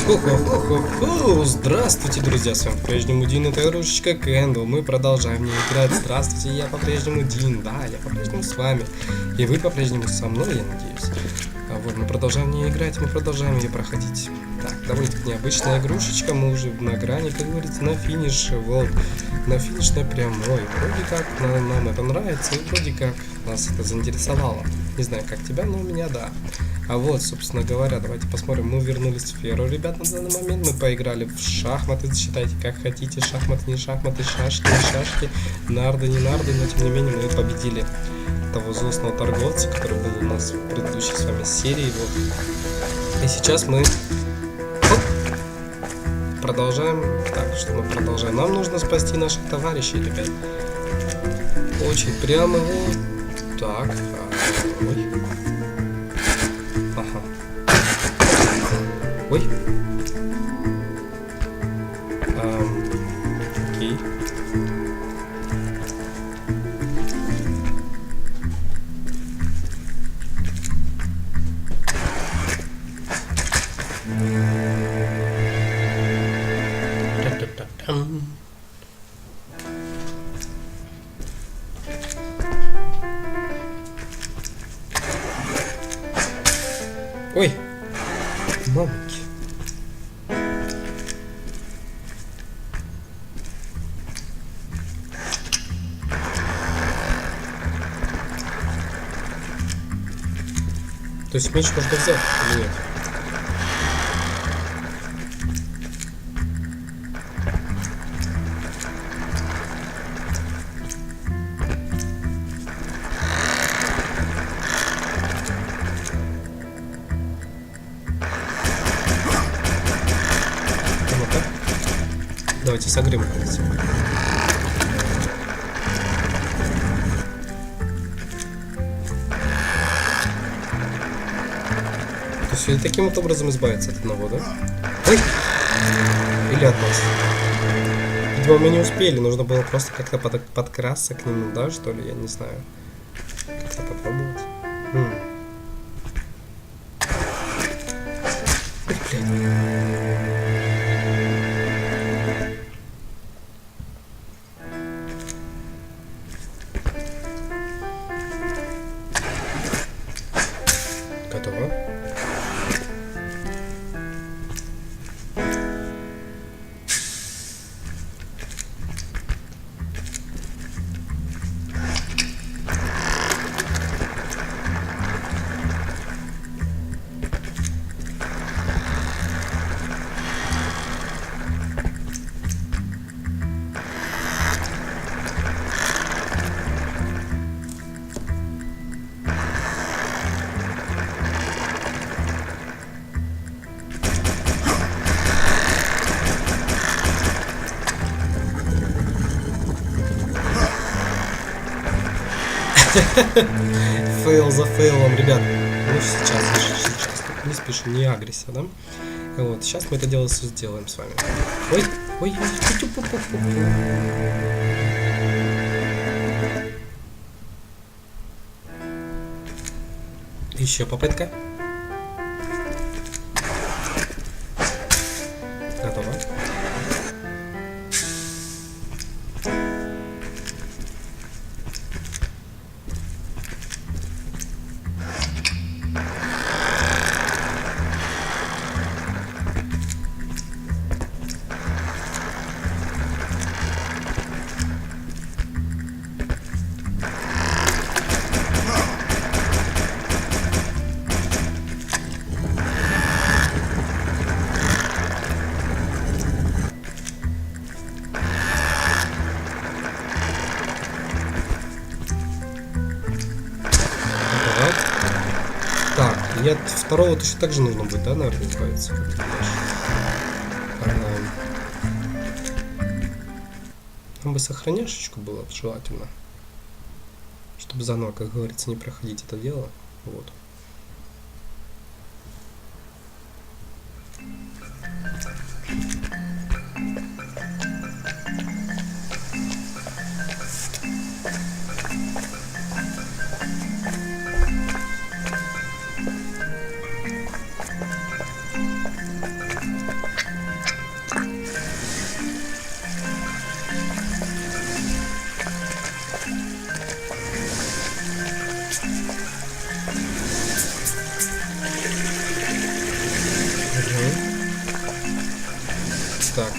Хо-хо-хо-хо-хо! Здравствуйте, друзья! С вами по-прежнему Дин, это игрушечка Кэндл. Мы продолжаем не играть. Здравствуйте, я по-прежнему Дин. Да, я по-прежнему с вами. И вы по-прежнему со мной, я надеюсь. А вот мы продолжаем не играть, мы продолжаем ее проходить. Так, довольно-таки необычная игрушечка. Мы уже на грани, как говорится, на финише. Вот, на финишной прямой. Вроде как нам это нравится, и вроде как нас это заинтересовало. Не знаю, как тебя, но у меня да. А вот, собственно говоря, давайте посмотрим. Мы вернулись в сферу, ребят, на данный момент. Мы поиграли в шахматы, считайте как хотите. Шахматы, не шахматы, шашки, не шашки, нарды, не нарды. Но тем не менее мы победили того злостного торговца, который был у нас в предыдущей с вами серии. Вот. И сейчас мы продолжаем. Так, что мы продолжаем? Нам нужно спасти наших товарищей, ребят. Очень прямо вот. Так, ой. Ага. Ой. Окей. Та-та-та-там. Ой, мамки. То есть меч можно взять или нет? Давайте согреем. То есть таким вот образом избавиться от одного, да? Ой! Или от нас. Видимо, мы не успели, нужно было просто как-то подкрасться к нему, да, что ли, я не знаю. Как-то попробовать. Ой, блядь. Готово. Фейл за фейлом, ребят. Ну сейчас не спешим, не агрессия, да? Вот, сейчас мы это дело все сделаем с вами. Ой, ой, еще попытка. Готово. Нет, второго точно так же нужно будет, да, наверное, избавиться. Нам бы сохраняшечку было желательно, чтобы заново, как говорится, не проходить это дело. Вот. Так.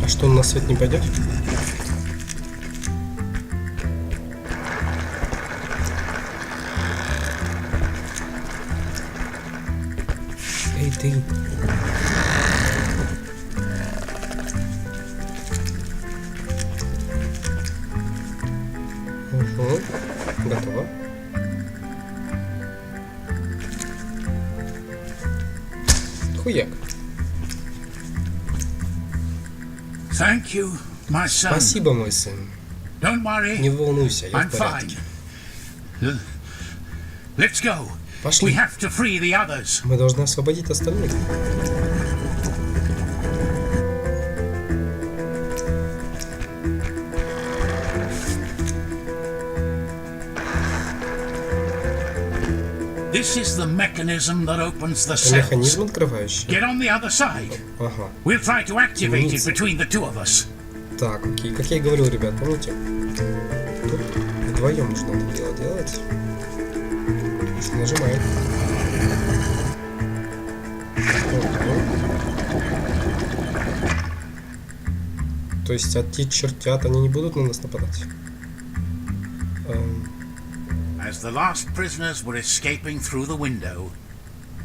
А что, он на свет не пойдет? Эй, ты! Угу. Готово. Хуяк. Thank you, my son. Спасибо, мой сын. Don't worry. Не волнуйся, я I'm в порядке. fine. Let's go. Пошли. We have to free the others. Мы должны освободить остальных. This is the mechanism that opens the Это cells. механизм открывающий. Get on the other side. Ага. We'll try to activate it Умница. between the two of us. Так, окей. Как я и говорил, ребят, помните? Тут вдвоем нужно это дело делать. Нажимаем. То есть, а те чертят, они не будут на нас нападать? As the last prisoners were escaping through the window,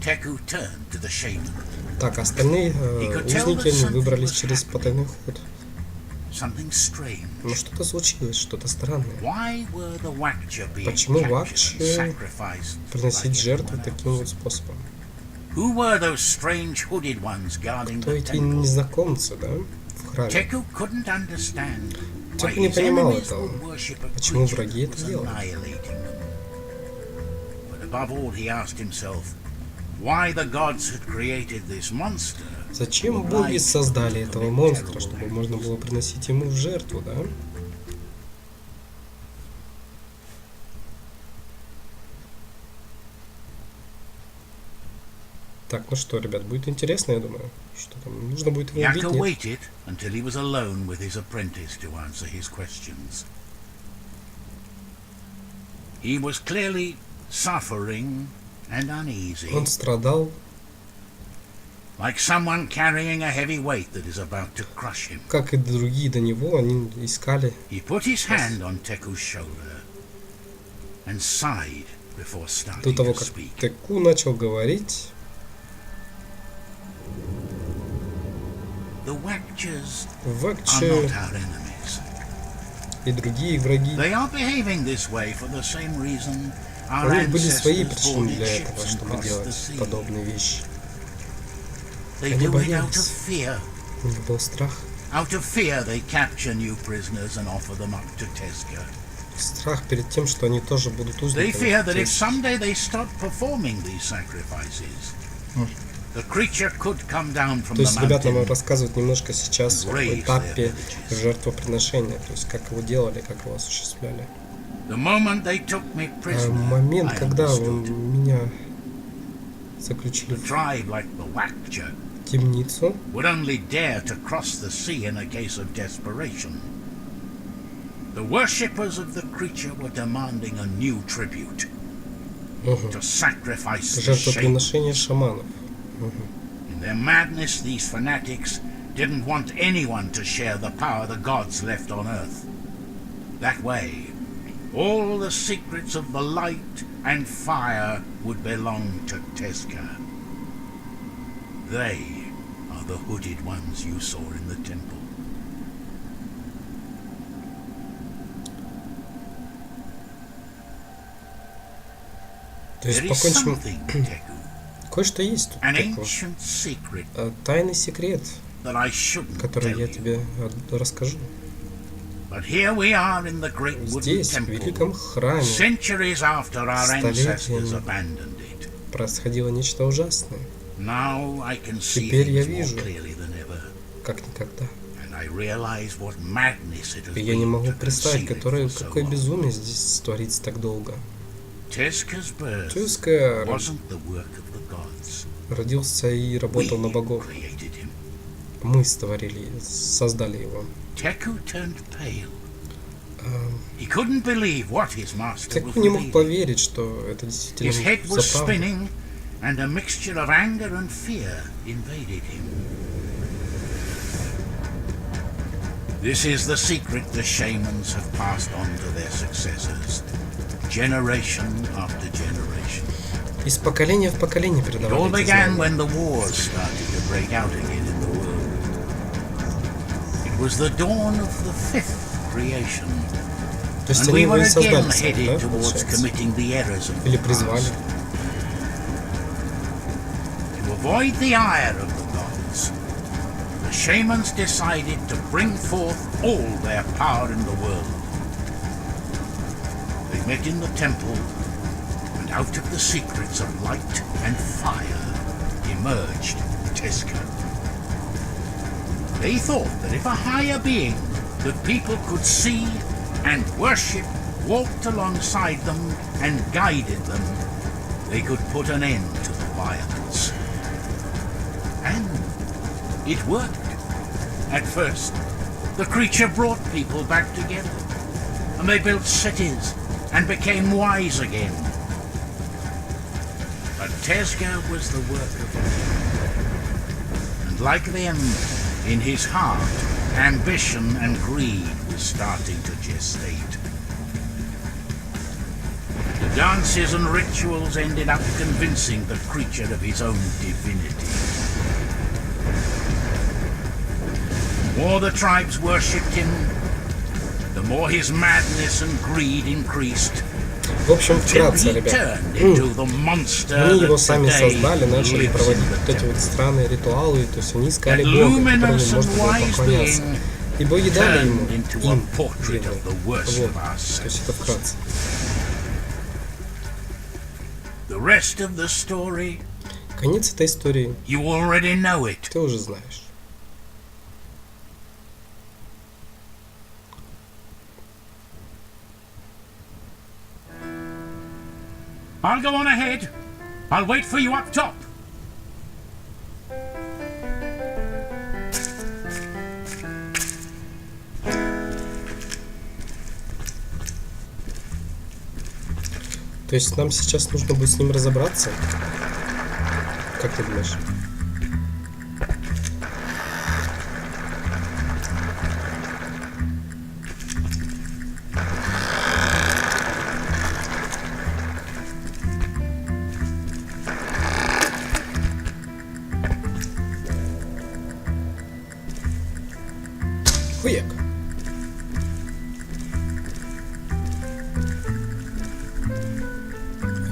Teku turned to the shaman. Так, остальные узники они выбрались через потайной ход. Something strange. Но что-то случилось, что-то странное. Why were the Wakcha being Почему captured вакчи and sacrificed приносить like жертвы everyone таким else? вот способом? Who were those strange hooded ones guarding Кто the эти temple? незнакомцы, да? В храме. Teku couldn't understand why Теку не his понимал enemies этого. would worship a Почему creature враги that это was делают? annihilating them. But above all, he asked himself why the gods had created this monster. Зачем боги создали этого монстра, чтобы можно было приносить ему в жертву, да? Так, ну что, ребят, будет интересно, я думаю. Что там, нужно будет его убить, Yaka нет? waited until he was alone with his apprentice to answer his questions. He was clearly suffering and uneasy, Он страдал, like someone carrying a heavy weight that is about to crush him. как и другие до него, они искали. He put his hand on Teku's shoulder and sighed before До starting того, to как speak. Теку начал говорить, The Wakchas are Вакчи not our enemies. и другие враги, They are behaving this way for the same reason our у них были свои ancestors причины boarded для ships этого, and чтобы crossed the делать sea. подобные вещи. They Они do it out of боялись. fear. У них был страх. Out of fear, they capture new prisoners and offer them up to Tezca. Страх перед тем, что они тоже будут They узниками. fear that То if есть, someday they stop performing these sacrifices, the creature could come down from то the есть ребята нам mountain. рассказывают немножко сейчас о этапе жертвоприношения, то есть как его делали, как его осуществляли. The moment they took me prisoner, Момент, I когда understood. меня заключили A в tribe like the Wakcha темницу, would only dare to cross the sea in a case of desperation. The worshippers of the creature were demanding a new tribute to sacrifice the shape. жертвоприношение шаманов. In their madness, these fanatics didn't want anyone to share the power the gods left on earth. That way, all the secrets of the light and fire would belong to Tezca. They are the hooded ones you saw in the temple. То есть There is покончим... something, Teku, Кое-что есть тут an такого. ancient secret Тайный секрет, that I shouldn't который tell я you. тебе расскажу. But here we are in the great wooden Здесь, в великом temple, храме, centuries after our ancestors столетиями abandoned it. происходило нечто ужасное, Now I can see Теперь я things more вижу. clearly than ever, как никогда. and I realize what madness it has И я не been могу to представить, conceal it for so какое long. безумие здесь творится так долго. Tezca's birth Тюска wasn't the work of the gods. родился и We работал на богов. created him. Мы создали его. Teku turned pale. А, He couldn't believe what his master was Теку не мог revealing. поверить, что это His действительно head was за правду. spinning, and a mixture of anger and fear invaded him. This is the secret the shamans have passed on to their successors, generation after generation. Из поколения в поколение It all передавали эти began знания. when the wars started to break out again in the world. It was the dawn of the fifth creation, То есть and они we его were и создали again сами, headed да, towards получается? committing the errors of Или the призвали. past. To avoid the ire of the gods, the shamans decided to bring forth all their power in the world. They met in the temple, and out of the secrets of light and fire emerged Tezca. They thought that if a higher being that people could see and worship walked alongside them and guided them, they could put an end to the violence. And it worked. At first, the creature brought people back together, and they built cities and became wise again. But Tezca was the work of men. And like them, in his heart, ambition and greed was starting to gestate. The dances and rituals ended up convincing the creature of his own divinity. The more the tribes worshipped him, the more his madness and greed increased. В общем, Till вкратце, he ребят. turned into the monster Они его that сами today создали, начали lives проводить in the вот эти вот temple. странные ритуалы, то есть они искали That Бога, которому luminous можно and было wise поклоняться. being И боги дали ему, turned into a им portrait делали. of the worst Вот, of то есть ourselves. это вкратце. The rest of the story, Конец этой истории you already know it. ты уже знаешь. I'll go on ahead. I'll wait for you up top. То есть нам сейчас нужно будет с ним разобраться? Как ты думаешь? Хуяк.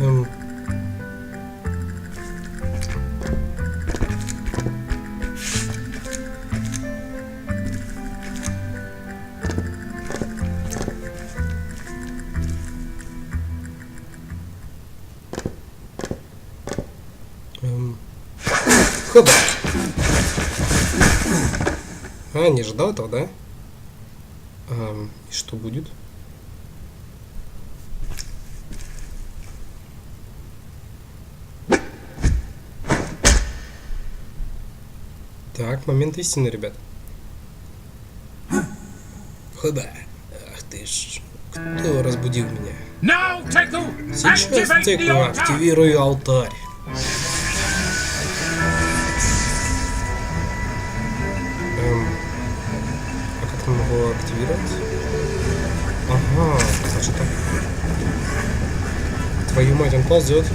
Эм. Хоба. Не ждал этого, да? И что будет? Так, момент истины, ребят. Хоба. Ах ты ж. Кто разбудил меня? Now, Teku, Сейчас activate the Теку altar. активирую алтарь. А как я могу его активировать? Ага, значит так. Твою мать, он ползет.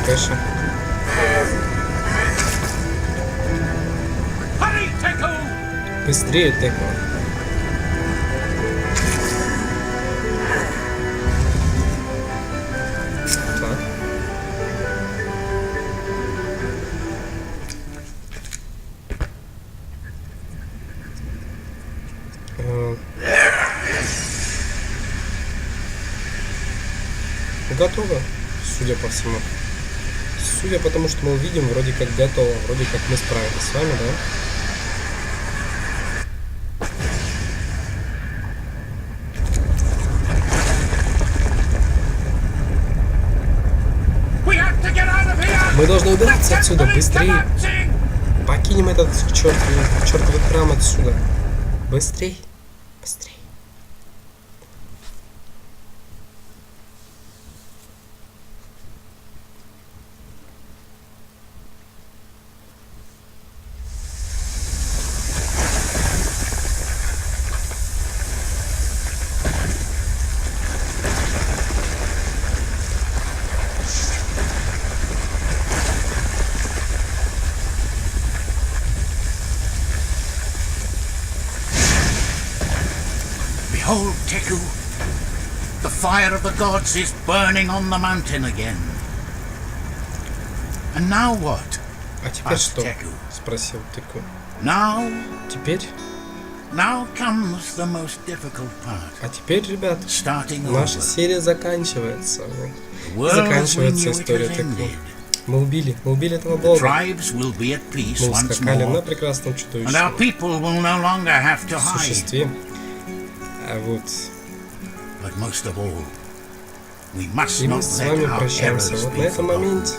Кэша. Быстрее, Теко. Так. Готово, судя по всему. Судя по тому, что мы увидим, вроде как готово. Вроде как мы справились с вами, да? Мы должны убираться отсюда, быстрее. Покинем этот чертовый храм отсюда. Быстрей, быстрей. Behold, Teku, the fire of the gods is burning on the mountain again. And now what? А теперь asked что? Teku. Спросил Теку. Now comes the most difficult part. А теперь, ребят, Starting наша over. серия заканчивается. The И world as we заканчивается knew it история has Теку. ended. Мы убили этого The бога. tribes will be at peace Мы once ускакали на more, прекрасном and our чудовищном people will no longer have to hide. существе. А вот But most of all, we must и мы not с let вами our прощаемся. errors Вот be на этом forgotten. моменте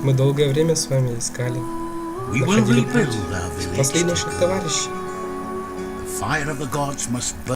мы долгое время с вами искали, We will находили путь, rebuild our village. спасли наших Teku. товарищей. The fire of the gods must burn.